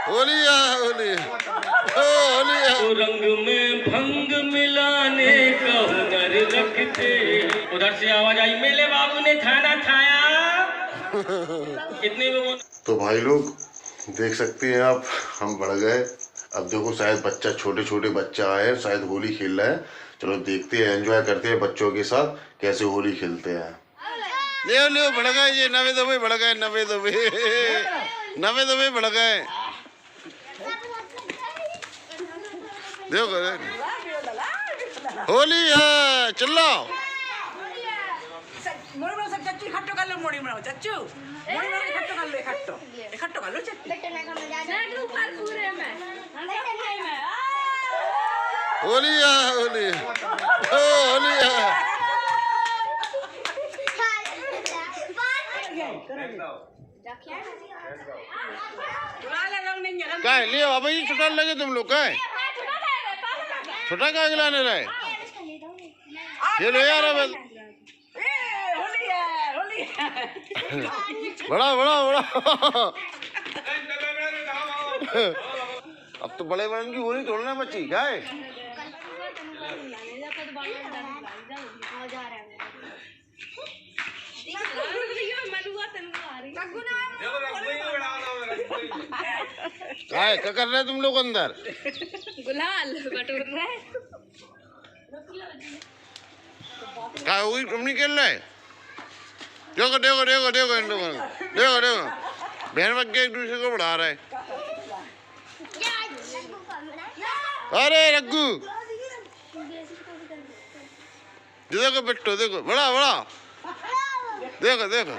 होली है होली, होली है। तो रंग में भंग मिलाने का हुनर रखते। उधर से आवाज आई, मेले बाबू ने खाना खाया। इतने में वो तो भाई लोग देख सकते हैं आप, हम बढ़ गए। अब देखो शायद बच्चा, छोटे छोटे बच्चा आए, शायद होली खेल रहे हैं। चलो देखते हैं, एंजॉय करते हैं बच्चों के साथ कैसे होली खेलते हैं। ले ले बढ़ गए ये, नवे दबे बढ़ गए, नवे दबे बढ़ गए। देखो होली है, चिल्लाओ। मोड़ी में सब चच्चू इकट्ठो कर लो, मोड़ी में चच्चू मोड़ी में इकट्ठो कर लो, इकट्ठो कर लो चच्चू। होली है होली, होली है। काय ले बाबा ये छुटा लगे तुम लोग, काय छोटा काय लाने रहे ये लो यार। अब बड़ा बड़ा बड़ा अब तो बड़े बड़े की होली तोड़ना बच्ची, क्या है? क्या कर रहे तुम लोग अंदर? गुलाल बटोर रहे हैं। क्या हुई, तुम नहीं खेल रहे? देखो देखो देखो देखो इन लोगों को, देखो देखो बहन बच्चे एक दूसरे को बढ़ा रहे। अरे रग्गू देखो बिट्टू, देखो बड़ा बड़ा, देखो देखो।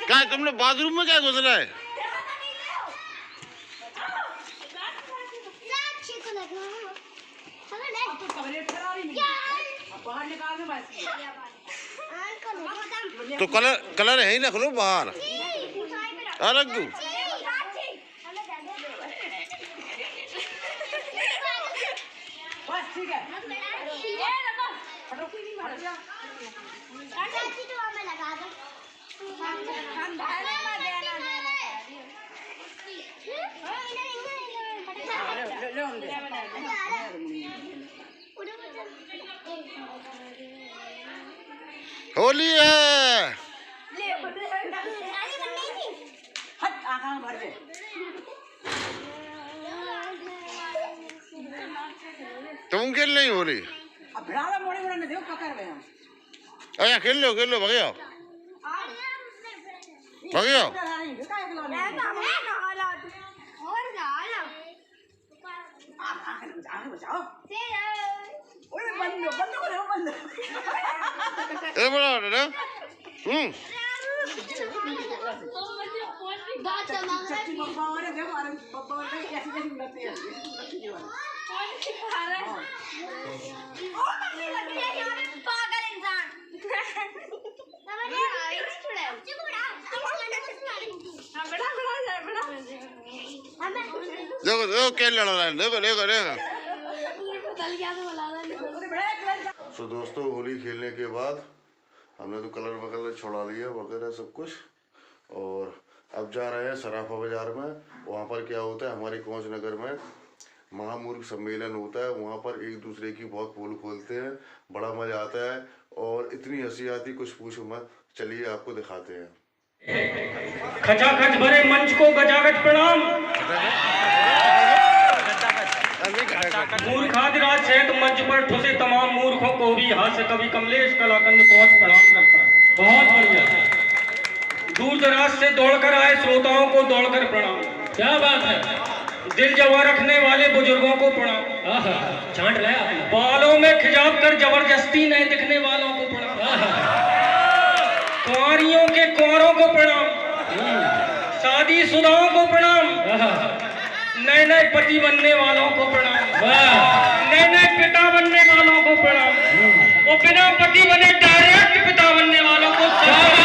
क्या तुमने बाथरूम में क्या घुस रहा है? तो कलर कलर है ही ना, खलो बाहर। रग्गू होली है। तुम खेल नहीं होली? अरे खेल लो भगे आओ, भगे आओ। देखो देखो क्या लड़ रहा है, देखो देखो देखो। तो दोस्तों होली खेलने के बाद हमने तो कलर वगैरह छुड़ा लिया वगैरह सब कुछ, और अब जा रहे हैं सराफा बाजार में। वहाँ पर क्या होता है, हमारे कोंच नगर में महामूर्ख सम्मेलन होता है। वहाँ पर एक दूसरे की बहुत पोल खोलते हैं, बड़ा मजा आता है और इतनी हंसी आती कुछ पूछो मत। चलिए आपको दिखाते हैं। खचाखच भरे मंच को गजागज प्रणाम। मूर्खादिराज सहित मंच पर ठुसे तमाम मूर्खों को भी हास्य कवि कमलेश कलाकंद कोच प्रणाम करता है। बहुत बढ़िया। दूर दराज से दौड़कर आए श्रोताओं को दौड़कर प्रणाम। क्या बात है। दिल जवा रखने वाले बुजुर्गों को प्रणाम। छांट रहे आपने। बालों में खिजाब कर जबरदस्ती नहीं दिखने वालों को प्रणाम। कुंवारियों के कुंवरों को प्रणाम। शादीशुदाओं को प्रणाम। नए नए पति बनने वालों को प्रणाम। नए नए पिता बनने वालों को प्रणाम। और बिना पति बने डायरेक्ट पिता बनने वालों को प्रणाम।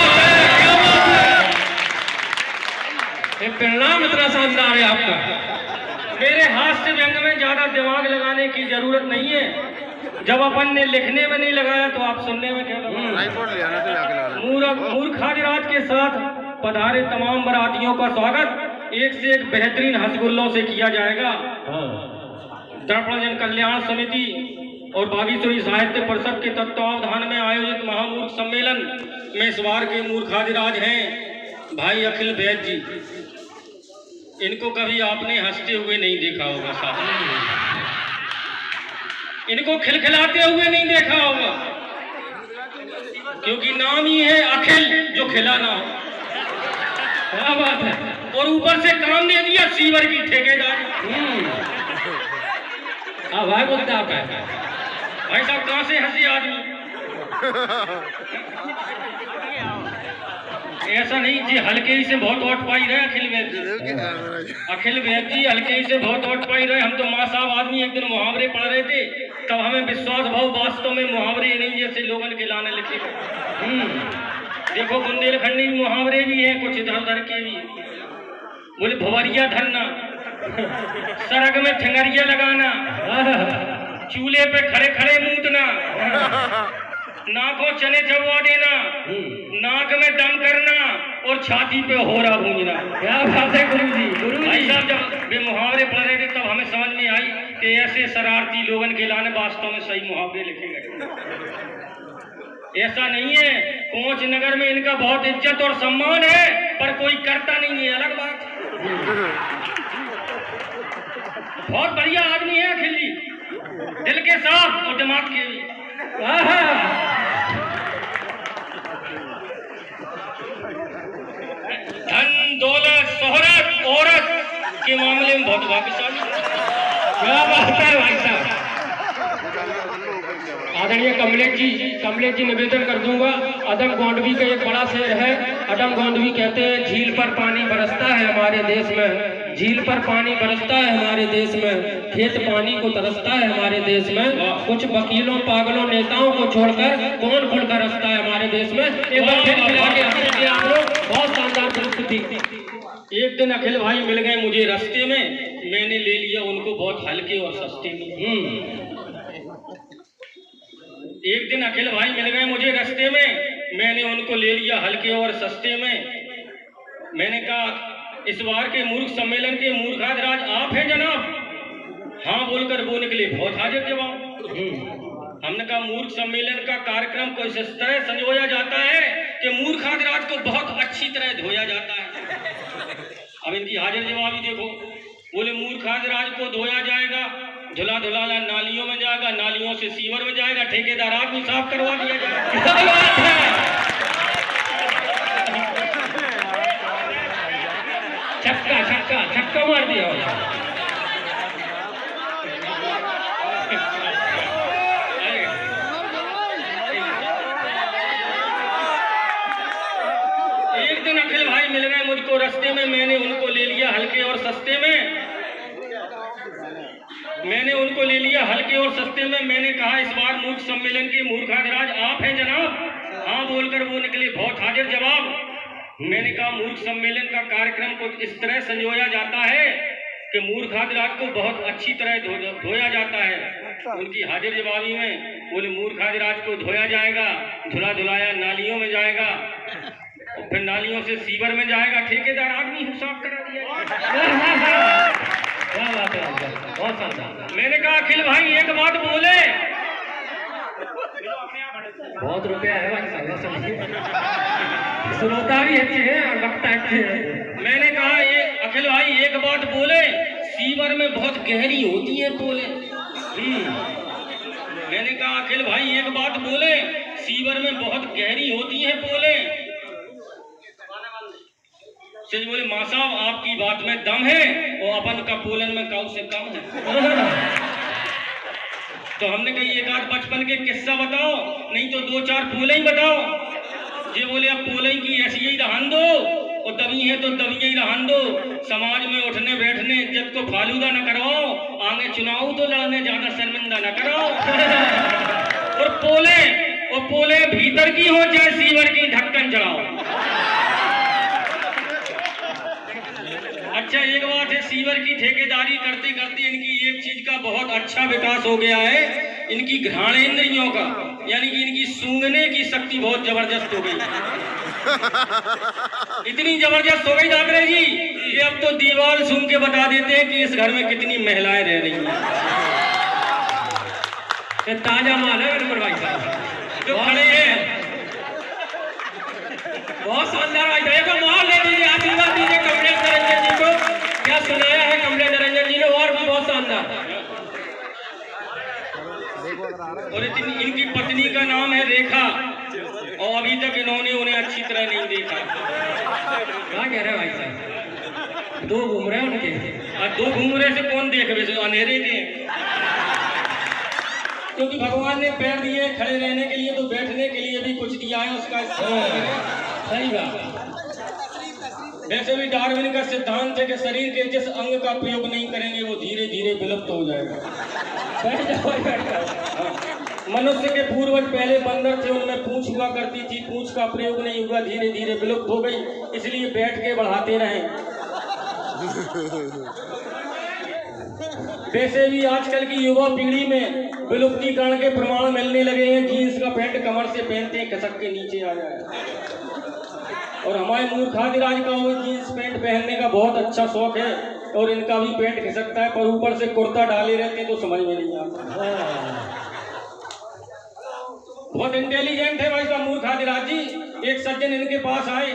इतना शानदार है आपका। मेरे हास्य व्यंग में ज्यादा दिमाग लगाने की जरूरत नहीं है। जब अपन ने लिखने में नहीं लगाया तो आप सुनने में क्या लगाया। मूर्खाधिराज के साथ पधारे तमाम बारातियों का स्वागत एक से एक बेहतरीन हंसगुल्लों से किया जाएगा। दर्पण जन कल्याण समिति और बागीश्वरी साहित्य परिषद के तत्वावधान में आयोजित महामूर्ख सम्मेलन में इस बार के मूर्खाधिराज हैं भाई अखिल वैद्य जी। इनको कभी आपने हंसते हुए नहीं देखा होगा साहब, इनको खिलखिलाते हुए नहीं देखा होगा, क्योंकि नाम ही है अखिल जो खिलाना हो। क्या बात है। और ऊपर से काम दे दिया सीवर की ठेकेदारी। भाई बोलता आप है भाई साहब, कहां से हंसी आदमी। ऐसा नहीं जी, हल्के ही से बहुत ओट पाई रहे अखिल वैद्य जी हल्के ही से बहुत ओट पाई रहे। हम तो माँ साहब आदमी एक दिन मुहावरे पढ़ रहे थे, तब हमें विश्वास भाव वास्तव में मुहावरे नहीं जैसे लोगन के लाने लिखे। देखो बुंदेलखंडी मुहावरे भी हैं, कुछ इधर उधर के भी। बोले भवरिया धरना, सरग में ठंगरिया लगाना, चूल्हे पे खड़े खड़े मूतना, नाकों चने चबवा देना, नाक में दम करना और छाती पे होरा गूंजना। क्या बात है गुरु जी। भाई साहब जब वे मुहावरे पढ़ रहे थे तब हमें समझ में आई कि ऐसे शरारती लोगन के लाने वास्तव में सही मुहावरे लिखे गए। ऐसा नहीं है, कोंच नगर में इनका बहुत इज्जत और सम्मान है, पर कोई करता नहीं है, अलग बात। बहुत बढ़िया आदमी है अखिल जी, दिल के साफ और दिमाग के भी। धन दौलत शोहरत औरत के मामले में बहुत भाग्यशाली। क्या बात है भाई साहब। आदरणीय कमलेश जी निवेदन कर दूंगा। अदम गोंडवी का एक बड़ा शेर है। अदम गोंडवी कहते हैं, झील पर पानी बरसता है हमारे देश में, झील पर पानी बरसता है हमारे देश में, खेत पानी को तरसता है हमारे देश में, कुछ वकीलों पागलों नेताओं को छोड़कर कौन खुलकर रसता है हमारे देश में। एक बार फिर मिला के हंसेंगे आप लोग। बहुत शानदार प्रस्तुति। एक दिन अखिल भाई मिल गए मुझे रास्ते में, मैंने ले लिया उनको बहुत हल्के और सस्ते में। एक दिन अखिल भाई मिल गए मुझे रास्ते में, मैंने उनको ले लिया हल्के और सस्ते में। मैंने कहा इस बार के मूर्ख सम्मेलन के मूर्खाधिराज आप हैं जनाब। हाँ बोलकर वो निकले बहुत हाजिर जवाब। हमने कहा मूर्ख सम्मेलन का कार्यक्रम को इस तरह संजोया जाता है कि मूर्खाधिराज को बहुत अच्छी तरह धोया जाता है। अब इनकी हाजिर जवाब ही देखो। बोले मूर्खाधिराज को धोया जाएगा, धुला धुलाला नालियों में जाएगा, नालियों से सीवर में जाएगा, ठेकेदार आदमी साफ करवा दिया जाएगा। छक्का मार दिया। एक दिन अखिल भाई मिल गए मुझको रास्ते में, मैंने उनको ले लिया हल्के और सस्ते में। मैंने कहा इस बार मूर्ख सम्मेलन के मूर्खाधिराज आप हैं जनाब। हाँ बोलकर वो निकले बहुत हाजिर जवाब। मैंने कहा मूर्ख सम्मेलन का कार्यक्रम को इस तरह संजोया जाता है कि मूर्खाधिराज को बहुत अच्छी तरह धोया जाता है। उनकी हाजिर जवाबी में बोले मूर्खाधिराज को धोया जाएगा, धुला धुलाया नालियों में जाएगा, और फिर नालियों से सीवर में जाएगा, ठेकेदार आदमी साफ करा दिया। मैंने कहा अखिल भाई एक बात बोले। बहुत रुपया है भाई, श्रोता भी अच्छे हैं और वक्ता अच्छे हैं। मैंने कहा ये अखिल भाई एक बात बोले, सीवर में बहुत गहरी होती है बोले। मैंने कहा अखिल भाई एक बात बोले, सीवर में बहुत गहरी होती है बोले। सिर्फ बोले माँ साहब आपकी बात में दम है और अपन का पोलन में काऊ से कम है। तो हमने कही एक आध बचपन के किस्सा बताओ, नहीं तो दो चार पोले ही बताओ। ये बोले अब पोले की ऐसी ही रहन दो और दबी है तो दबी ही रहन दो। समाज में उठने बैठने इज्जत को फालूदा न करवाओ, आगे चुनाव तो लड़ने ज्यादा शर्मिंदा न कराओ। और पोले भीतर की हो चाहे सीवर की ढक्कन चढ़ाओ। अच्छा एक बात है, सीवर की ठेकेदारी करते करते इनकी एक चीज का बहुत अच्छा विकास हो गया है, इनकी घ्राणेंद्रियों का, यानी कि इनकी सूंघने की शक्ति बहुत जबरदस्त हो गई। इतनी जबरदस्त हो गई डॉक्टर जी कि अब तो दीवार सूंघ के बता देते हैं कि इस घर में कितनी महिलाएं रह रही हैं। ये ताजा माल है अनवर भाई साहब जो खड़े हैं, बहुत शानदार भाई साहब। एक माल ले दीजिए, आशीर्वाद दीजिए कमलेश निरंजन जी को। क्या सुनाया है कमलेश निरंजन जी ने, और भी बहुत शानदार। और इनकी पत्नी का नाम है रेखा, और अभी तक इन्होंने उन्हें अच्छी तरह नहीं देखा। क्या कह रहे हैं भाई साहब, दो घूम रहे हैं उनके, और दो घूम रहे से कौन देख रहे, अंधेरे के। क्योंकि भगवान ने पैर दिए खड़े रहने के लिए, तो बैठने के लिए भी कुछ दिया है, उसका इस्तेमाल करें। सही बात। वैसे भी डार्विन का सिद्धांत है कि शरीर के जिस अंग का प्रयोग नहीं करेंगे वो धीरे धीरे विलुप्त हो जाएगा। बैठ जाओ। मनुष्य के पूर्वज पहले बंदर थे, उनमें पूंछ हुआ करती थी, पूंछ का प्रयोग नहीं हुआ, धीरे धीरे विलुप्त हो गई, इसलिए बैठ के बढ़ाते रहें। वैसे भी आजकल की युवा पीढ़ी में विलुप्तीकरण के प्रमाण मिलने लगे हैं। जीन्स का पैंट कमर से पहनते हैं, खसक के नीचे आ जाए। और हमारे मूर्खाधिराज का वो जीन्स पैंट पहनने का बहुत अच्छा शौक है, और इनका भी पैंट खिसकता है, पर ऊपर से कुर्ता डाले रहते हैं तो समझ में नहीं आता। बहुत इंटेलिजेंट है भाई साहब मूर्खाधिराज जी। एक सज्जन इनके पास आए,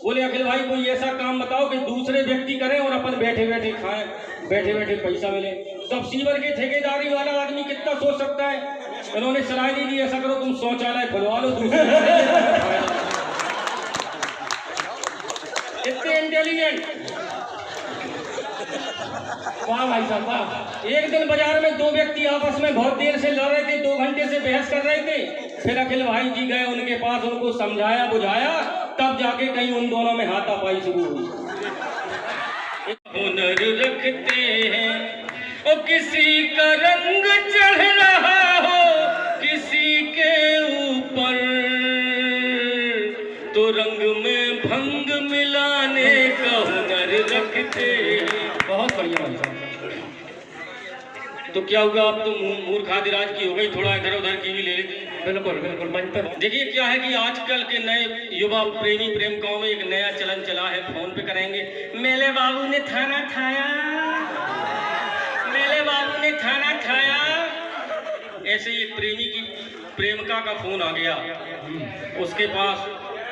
बोले अखिल भाई कोई ऐसा काम बताओ कि दूसरे व्यक्ति करें और अपन बैठे बैठे खाएं, बैठे बैठे पैसा मिले। तब सीवर के ठेकेदारी वाला आदमी कितना सोच सकता है। उन्होंने सलाह दी थी ऐसा करो तुम शौचालय खुलवा लो दूसरे। इतने इंटेलिजेंट, वाह भाई साहब वाह। एक दिन बाजार में दो व्यक्ति आपस में बहुत देर से लड़ रहे थे, 2 घंटे से बहस कर रहे थे। फिर अखिल भाई जी गए उनके पास, उनको समझाया बुझाया, तब जाके कहीं उन दोनों में हाथापाई शुरू हुई। हुनर रखते हैं और किसी का रंग चढ़ रहा हो किसी के ऊपर, तो रंग में भंग मिलाने का हुनर रखते हैं। बहुत बढ़िया भाई साहब। तो क्या हुआ, अब तो मूर्खाधिराज की हो गई, थोड़ा इधर उधर की भी ले लेते। बिल्कुल बिल्कुल मंच पर देखिए क्या है कि आजकल के नए युवा प्रेमी प्रेमिकाओं में एक नया चलन चला है, फोन पे करेंगे मेरे बाबू ने खाना खाया, मेरे बाबू ने खाना खाया। ऐसे ही एक प्रेमी की प्रेमिका का फोन आ गया उसके पास,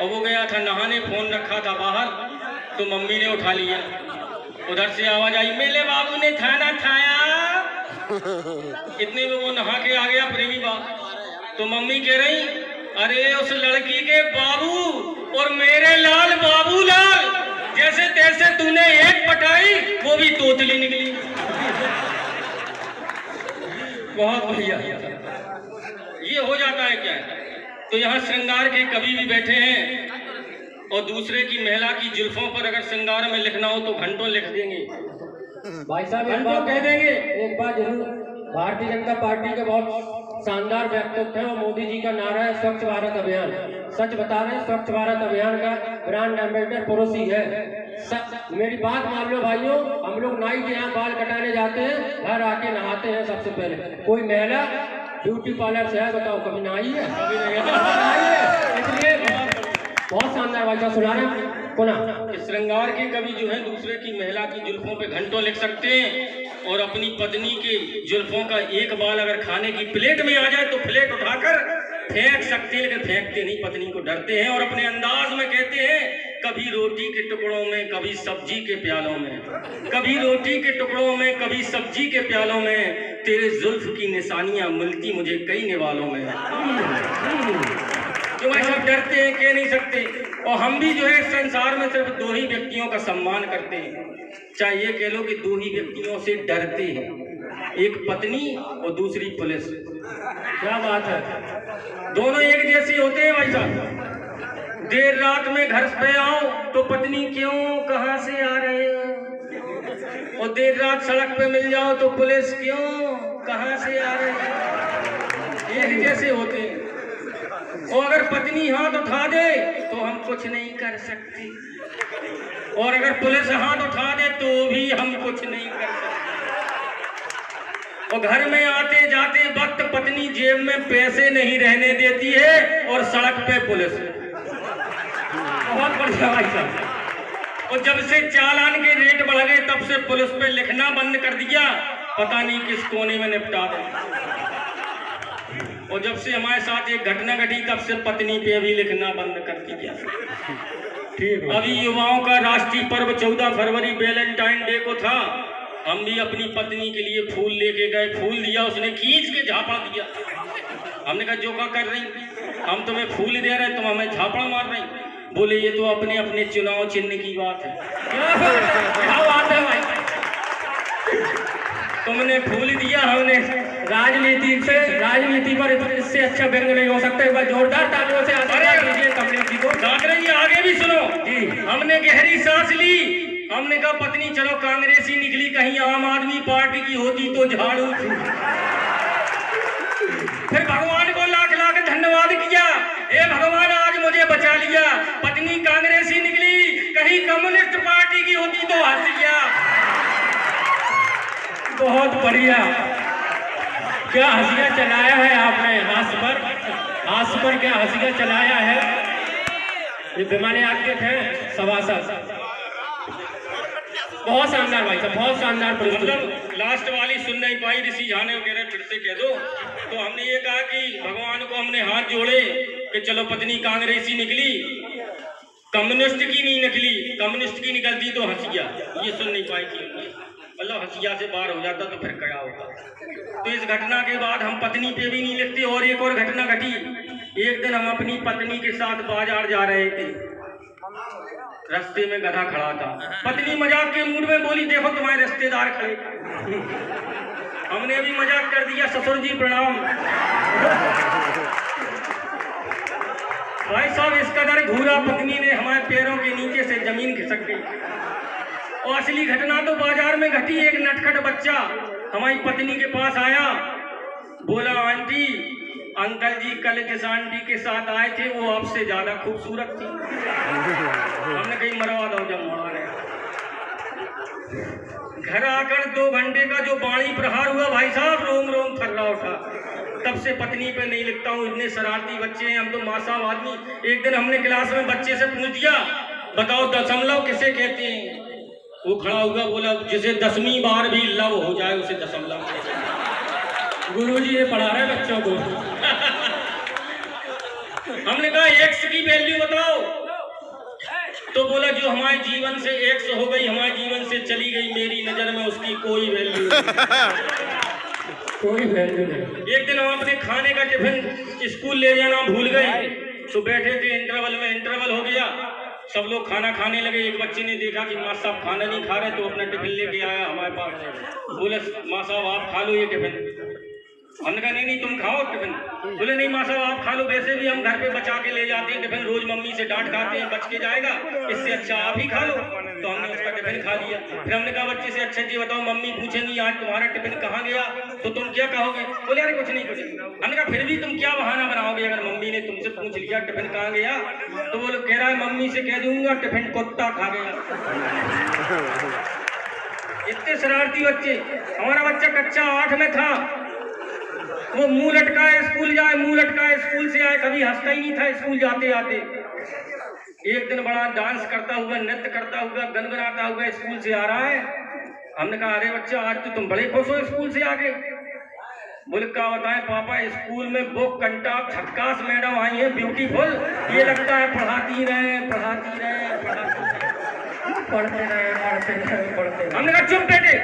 और वो गया था नहाने, फोन रखा था बाहर, तो मम्मी ने उठा लिया। उधर से आवाज आई मेरे बाबू ने खाना खाया। इतने में वो नहा के आ गया प्रेमी बाप, तो मम्मी कह रही अरे उस लड़की के बाबू और मेरे लाल बाबू लाल, जैसे तैसे तूने एक पटाई वो भी तोतली निकली। बहुत बढ़िया, ये हो जाता है क्या। तो यहाँ श्रृंगार के कवि भी बैठे हैं, और दूसरे की महिला की जुल्फों पर अगर श्रृंगार में लिखना हो तो घंटों लिख देंगे भाई साहब, घंटों कह देंगे। एक बात जरूर, भारतीय जनता पार्टी के बहुत शानदार व्यक्तित्व है, और मोदी जी का नारा है स्वच्छ भारत अभियान। सच बता रहे हैं, स्वच्छ भारत अभियान का ब्रांड एम्बेसडर पुरुष ही है। मेरी बात मान लो भाइयों, हम लोग नाई के यहाँ बाल कटाने जाते हैं, घर आके नहाते हैं सबसे पहले। कोई महिला ब्यूटी पार्लर से है, बताओ कभी नहाई है? कभी नहीं है। इसलिए बहुत शानदार भाई साहब सुना रहे हैं। श्रृंगार के कवि जो है दूसरे की महिला की जुल्फों पे घंटों लिख सकते हैं, और अपनी पत्नी के जुल्फों का एक बाल अगर खाने की प्लेट में आ जाए तो प्लेट उठाकर फेंक सकते हैं, लेकिन फेंकते नहीं, पत्नी को डरते हैं, और अपने अंदाज में कहते हैं कभी रोटी के टुकड़ों में कभी सब्जी के प्यालों में, कभी रोटी के टुकड़ों में कभी सब्जी के प्यालों में, तेरे जुल्फ की निशानियां मिलती मुझे कई निवालों में। जो भाई सब डरते हैं, कह नहीं सकते। और हम भी जो है संसार में सिर्फ 2 ही व्यक्तियों का सम्मान करते हैं, चाहे ये कह लो कि 2 ही व्यक्तियों से डरते हैं, एक पत्नी और दूसरी पुलिस। क्या बात है, दोनों एक जैसे होते हैं भाई साहब। देर रात में घर पे आओ तो पत्नी क्यों कहाँ से आ रहे हो, और देर रात सड़क पे मिल जाओ तो पुलिस क्यों कहाँ से आ रहे हो, एक जैसे होते हैं। और अगर पत्नी हाथ उठा दे तो हम कुछ नहीं कर सकते। और अगर पुलिस हाथ उठा दे तो भी हम कुछ नहीं कर सकते। और घर में आते जाते वक्त पत्नी जेब में पैसे नहीं रहने देती है और सड़क पे पुलिस। बहुत बढ़िया भाई साहब। और जब से चालान के रेट बढ़ गए तब से पुलिस पे लिखना बंद कर दिया, पता नहीं किस कोने में निपटा दे। और जब से हमारे साथ एक घटना घटी तब से पत्नी पे भी लिखना बंद कर दिया। अभी युवाओं का राष्ट्रीय पर्व 14 फरवरी वैलेंटाइन डे को था। हम भी अपनी पत्नी के लिए फूल लेके गए, फूल दिया, उसने खींच के झापड़ दिया। हमने कहा जो क्या कर रही, हम तुम्हें फूल दे रहे तुम हमें झापड़ मार रही। बोले ये तो अपने अपने चुनाव चिन्ह की बात है। क्या बात है भाई, तुमने फूल दिया, हमने राजनीति पर इससे अच्छा व्यंग नहीं हो सकता। एक बार जोरदार तालियों से कमलेश जी को। आगे भी सुनो जी। हमने गहरी सांस ली, हमने कहा पत्नी चलो कांग्रेसी निकली, कहीं आम आदमी पार्टी की होती तो झाड़ू। फिर भगवान को लाख लाख धन्यवाद किया, हे भगवान आज मुझे बचा लिया। पत्नी कांग्रेसी निकली, कहीं कम्युनिस्ट पार्टी की होती तो हंस गया। बहुत बढ़िया, क्या हंसिया चलाया है आपने, हाथ पर क्या हंसिया चलाया है। ये पैमाने आपके थे सभासद, बहुत शानदार भाई साहब, बहुत शानदार। मतलब लास्ट वाली सुन नहीं पाई, ऋषि झाने वगैरह फिर से कह दो। तो हमने ये कहा कि भगवान को हमने हाथ जोड़े कि चलो पत्नी कांग्रेसी निकली, कम्युनिस्ट की नहीं निकली। कम्युनिस्ट की निकलती तो हंसिया, ये सुन नहीं पाई थी। मतलब हंसिया से बाहर हो जाता तो फिर क्या होता। तो इस घटना के बाद हम पत्नी पे भी नहीं लिखते। और एक और घटना घटी, एक दिन हम अपनी पत्नी के साथ बाजार जा रहे थे, रास्ते में गधा खड़ा था। पत्नी मजाक के मूड में बोली देखो तुम्हारे रिश्तेदार खड़े। हमने भी मजाक कर दिया, ससुर जी प्रणाम। भाई साहब इस कदर घूरा पत्नी ने, हमारे पैरों के नीचे से जमीन खिसक गई। और असली घटना तो बाजार में घटी। एक नटखट बच्चा हमारी पत्नी के पास आया, बोला आंटी अंकल जी कल जिस आंटी के साथ आए थे वो आपसे ज्यादा खूबसूरत थी। हमने कहीं मरवा दो जब मरा रहे। घर आकर 2 घंटे का जो बाणी प्रहार हुआ भाई साहब, रोम रोम थर्रा उठा। तब से पत्नी पे नहीं लिखता हूँ, इतने शरारती बच्चे हैं हम तो मासूम आदमी। एक दिन हमने क्लास में बच्चे से पूछ दिया बताओ दशमलव किसे कहते हैं। वो खड़ा हुआ बोला जिसे 10वीं बार भी लव हो जाए उसे दशमलव। गुरुजी ये पढ़ा रहे बच्चों को। हमने कहा एक्स की वैल्यू बताओ, तो बोला जो हमारे जीवन से एक्स हो गई, हमारे जीवन से चली गई, मेरी नजर में उसकी कोई वैल्यू कोई वैल्यू नहीं। एक दिन हम अपने खाने का टिफिन स्कूल ले जाना भूल गए, तो बैठे थे इंटरवल में, इंटरवल हो गया, सब लोग खाना खाने लगे। एक बच्चे ने देखा कि माँ साहब खाना नहीं खा रहे तो अपना टिफिन लेके आया हमारे पास। बोले माँ साहब आप खा लो ये टिफिन। हमने कहा नहीं तुम खाओ टिफिन। बोले नहीं माँ साहब आप खा लो, वैसे भी हम घर पे बचा के ले जाते हैं टिफिन, रोज मम्मी से डांट खाते हैं, बच के जाएगा, इससे अच्छा आप ही खा लो। तो हमने उसका टिफिन खा लिया। फिर हमने कहा बच्चे से अच्छा जी बताओ मम्मी पूछेंगी आज तुम्हारा टिफिन कहाँ गया तो तुम क्या कहोगे। बोले अरे कुछ नहीं कुछ नहीं। हमने कहा फिर भी तुम क्या बहाना बनाओगे अगर मम्मी ने तुमसे पूछ लिया टिफिन कहाँ गया। तो वो कह रहा है मम्मी से कह दूंगा टिफिन कुत्ता खा गया। इतने शरारती बच्चे। हमारा बच्चा कक्षा 8 में था, वो मुंह लटकाए स्कूल जाए, मुंह लटकाए स्कूल से आए, कभी हंसता ही नहीं था स्कूल जाते आते। एक दिन बड़ा डांस करता हुआ, नृत्य करता हुआ, गनगनाता हुआ स्कूल से आ रहा है। हमने कहा अरे बच्चा आज तो तुम बड़े खुश हो स्कूल से आके। बोले क्या बताएं पापा स्कूल में बुक कंटा झक्कास मैडम आई है ब्यूटीफुल, ये लगता है पढ़ाती रहे पढ़ाती रहे पढ़ते रहे पढ़ते रहे पढ़ते रहे। हमने कहा चुप बेटे,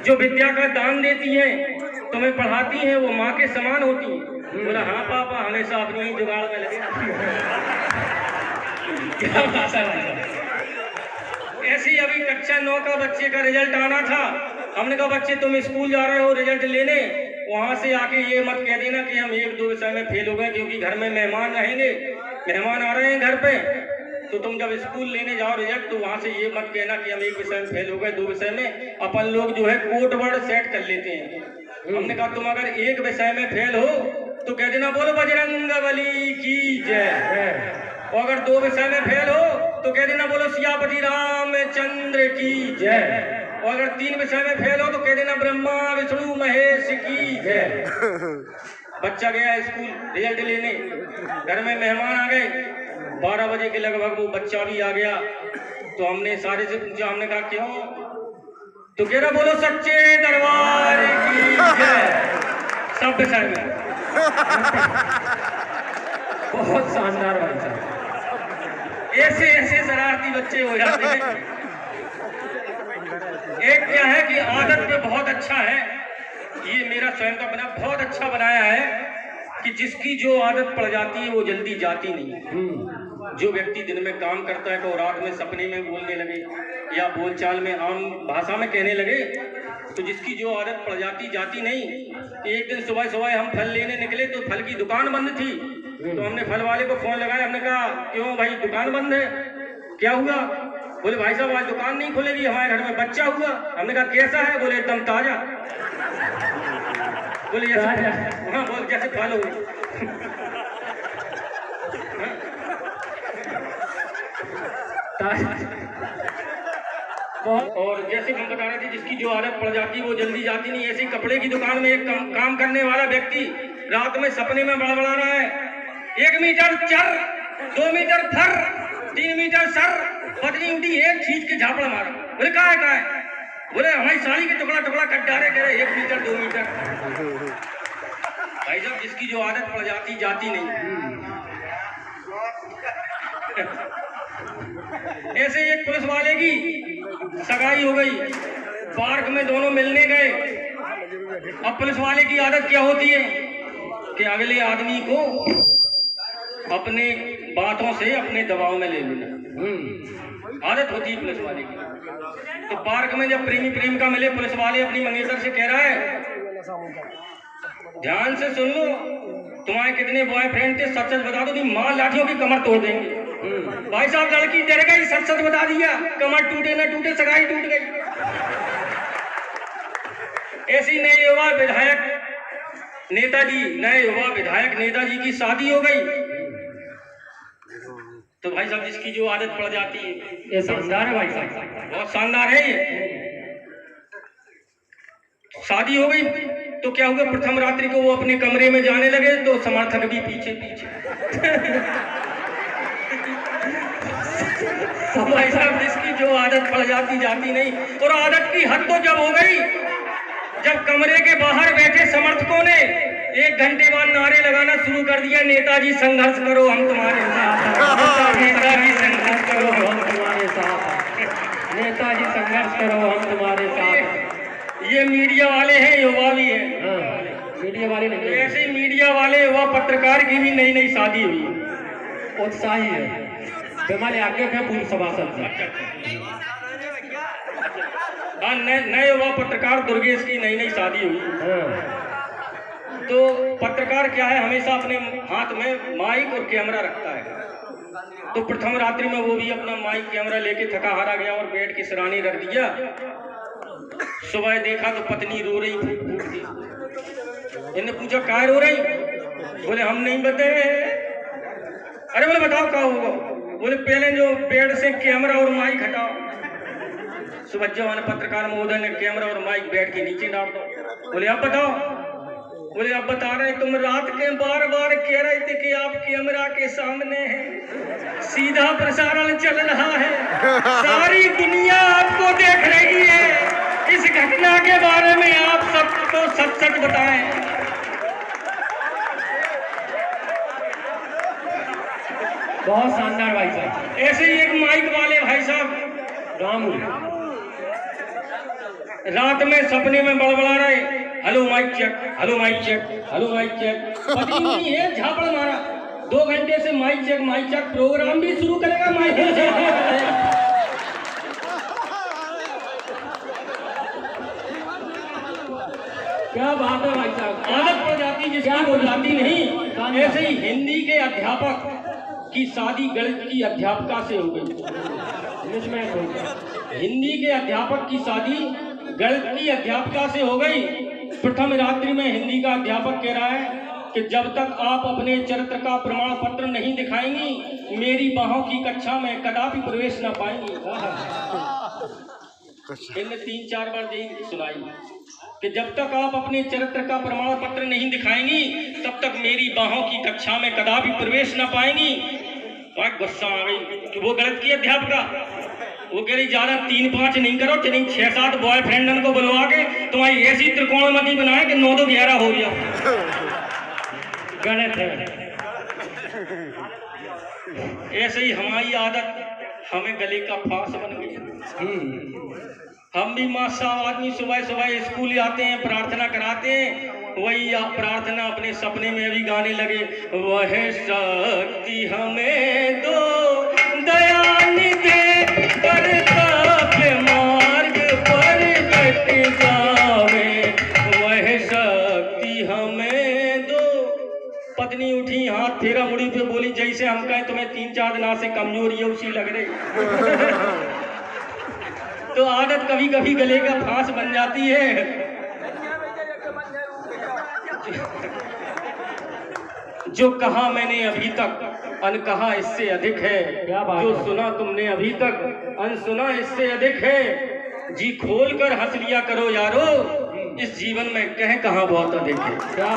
जो विद्या का दान देती हैं तुम्हें पढ़ाती हैं वो माँ के समान होती हैं। बोला हाँ पापा हमेशा अपनी ही जुगाड़ में लगे। क्या भाषा है। ऐसे ही अभी कक्षा 9 का बच्चे का रिजल्ट आना था। हमने कहा बच्चे तुम स्कूल जा रहे हो रिजल्ट लेने, वहां से आके ये मत कह देना कि हम 1-2 विषय में फेल हो गए, क्योंकि घर में मेहमान रहेंगे, मेहमान आ रहे हैं घर पे, तो तुम जब स्कूल लेने जाओ रिजल्ट तो वहां से ये मत कहना कि हम 1 विषय में फेल हो गए, 2 विषय में। अपन लोग जो है कोड वर्ड सेट कर लेते हैं। हमने कहा तुम अगर 1 विषय में फेल हो तो कह देना बोलो बजरंग बली की जय। और अगर 2 विषय में फेल हो तो कह देना बोलो सियापति रामचंद्र की जय। और अगर 3 विषय में फेल हो तो कह देना ब्रह्मा विष्णु महेश की जय। बच्चा गया स्कूल रिजल्ट लेने, घर में मेहमान आ गए, 12 बजे के लगभग वो बच्चा भी आ गया। तो हमने सारे से पूछा, हमने कहा क्यों? तो कह रहा बोलो सच्चे दरबार की जय। सब विषय में बहुत शानदार भाई साहब। ऐसे ऐसे शरारती बच्चे हो जाते हैं। एक क्या है कि आदत पे बहुत अच्छा है, ये मेरा स्वयं का बना बहुत अच्छा बनाया है कि जिसकी जो आदत पड़ जाती है वो जल्दी जाती नहीं। जो व्यक्ति दिन में काम करता है तो रात में सपने में बोलने लगे या बोलचाल में आम भाषा में कहने लगे, तो जिसकी जो आदत पड़ जाती नहीं। एक दिन सुबह सुबह हम फल लेने निकले तो फल की दुकान बंद थी। तो हमने फल वाले को फोन लगाया, हमने कहा क्यों भाई दुकान बंद है, क्या हुआ? बोले भाई साहब आज दुकान नहीं खुलेगी, हमारे घर में बच्चा हुआ। हमने कहा कैसा है? बोले एकदम ताजा। बोले हाँ, बोल जैसे फल हो। और जैसे हम बता रहे थे जिसकी जो आदत पड़ जाती है वो जल्दी जाती नहीं। ऐसे कपड़े की दुकान में एक काम करने वाला व्यक्ति रात में सपने में बड़बड़ा रहा है, 1 मीटर चर, 2 मीटर फर, 3 मीटर सर, पत्नी उठी एक खींच के झापड़ मारा। बोले कहा है? बोले हमारी साड़ी के टुकड़ा टुकड़ा कट डाले, कह रहे 1 मीटर 2 मीटर। भाई साहब जिसकी जो आदत पड़ जाती नहीं। ऐसे एक पुलिस वाले की सगाई हो गई, पार्क में दोनों मिलने गए। अब पुलिस वाले की आदत क्या होती है कि अगले आदमी को अपने बातों से अपने दबाव में ले लेना, आदत होती है पुलिस वाले की। तो पार्क में जब प्रेमी प्रेमिका मिले, पुलिस वाले अपनी मंगेतर से कह रहा है ध्यान से सुन लो, तुम्हारे कितने बॉयफ्रेंड थे, सच सच बता दो, नहीं मार लाठियों की कमर तोड़ देंगे। भाई साहब लड़की डर गई, सच सच बता दिया, कमर टूटे ना टूटे सगाई टूट गई। ऐसी नए युवा विधायक नेताजी की शादी हो गई। तो भाई साहब जिसकी जो आदत पड़ जाती है, ये शानदार है भाई साहब, बहुत शानदार है ये। शादी हो गई तो क्या हुआ, प्रथम रात्रि को वो अपने कमरे में जाने लगे तो समर्थक भी पीछे पीछे। भाई साहब जिसकी जो आदत पड़ जाती नहीं। और आदत की हद तो जब हो गई जब कमरे के बाहर बैठे समर्थकों ने 1 घंटे बाद नारे लगाना शुरू कर दिया, नेताजी संघर्ष करो हम तुम्हारे साथ, नेताजी संघर्ष करो हम तुम्हारे साथ, नेताजी संघर्ष करो हम तुम्हारे साथ। ये मीडिया वाले हैं, युवा भी है। मीडिया वाले नहीं, ऐसे मीडिया वाले युवा पत्रकार की भी नई शादी हुई, उत्साही है। हमारे आगे का पूर्व सभासद नए युवा पत्रकार दुर्गेश की नई शादी हुई। तो पत्रकार क्या है, हमेशा अपने हाथ में माइक और कैमरा रखता है। तो प्रथम रात्रि में वो भी अपना माइक कैमरा लेके थका हारा गया और बेड की सिरानी रख दिया। सुबह देखा तो पत्नी रो रही थी। इन्हें पूछा क्या रो रही? बोले हम नहीं बताए। अरे बोले बताओ क्या होगा? बोले पहले जो बेड से कैमरा और माइक हटाओ। सुबह जवान पत्रकार महोदय ने कैमरा और माइक बेड के नीचे डाल दो। बोले अब बताओ? बोले अब बता रहे, तुम रात के बार बार कह रहे थे कि आप कैमरा के सामने हैं, सीधा प्रसारण चल रहा है, सारी दुनिया आपको देख रही है, इस घटना के बारे में आप सबको सच सच बताएं। बहुत शानदार भाई साहब। ऐसे ही एक माइक वाले भाई साहब रामू रात में सपने में बड़बड़ा रहे, hello mic check, hello mic check, hello mic check. पत्नी है झापड़ मारा, 2 घंटे से माइक चेक, प्रोग्राम भी शुरू करेगा माइक चेक। क्या बात है भाई साहब, आदत पड़ जाती जिसकी वो जाती नहीं। ऐसे ही हिंदी के अध्यापक की शादी गणित की अध्यापिका से हो गई। हिंदी के अध्यापक की शादी गणित की अध्यापिका से हो गई। प्रथम रात्रि में हिंदी का अध्यापक कह रहा है कि जब तक आप अपने चरित्र का प्रमाण पत्र नहीं दिखाएंगी मेरी बाहों की कक्षा में कदापि प्रवेश न पाएंगी। इनने 3-4 बार यही सुनाई कि जब तक आप अपने चरित्र का प्रमाण पत्र नहीं दिखाएंगी तब तक मेरी बाहों की कक्षा में कदापि प्रवेश न पाएंगी। गुस्सा आ गई कि वो गलत किया अध्यापका। वो कह रही ज्यादा 3-5 नहीं करो, 6-7 बॉयफ्रेंड को बुलवा के तुम्हारी ऐसी त्रिकोणमती बनाए कि 9 तो 11 हो गया। गलत है। ऐसे ही हमारी आदत हमें गले का फांस बन गई। हम भी माशाल्लाह आदमी सुबह सुबह स्कूल आते हैं, प्रार्थना कराते हैं, वही प्रार्थना अपने सपने में भी गाने लगे, वह शक्ति हमें दो दयानिधि प्रताप मार्ग पर कट जावे, वह शक्ति हमें दो। पत्नी उठी, हाथ फेरा मुड़ी पे, बोली जैसे हम कहें तुम्हें 3-4 दिन से कमजोरी है उसी लग रही। तो आदत कभी कभी गले का फांस बन जाती है। जो कहा मैंने अभी तक अनकहा इससे अधिक है, जो सुना तुमने अभी तक अनसुना इससे अधिक है। जी खोल कर हंस लिया करो यारो, इस जीवन में कह कहाँ बहुत अधिक है। क्या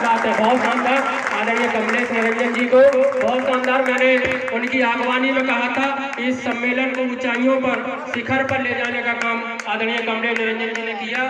बात है, बहुत शानदार। आदरणीय कमलेश निरंजन जी को बहुत शानदार। मैंने उनकी आगवानी में कहा था इस सम्मेलन को ऊंचाइयों पर, शिखर पर ले जाने का काम आदरणीय कमलेश निरंजन जी ने किया।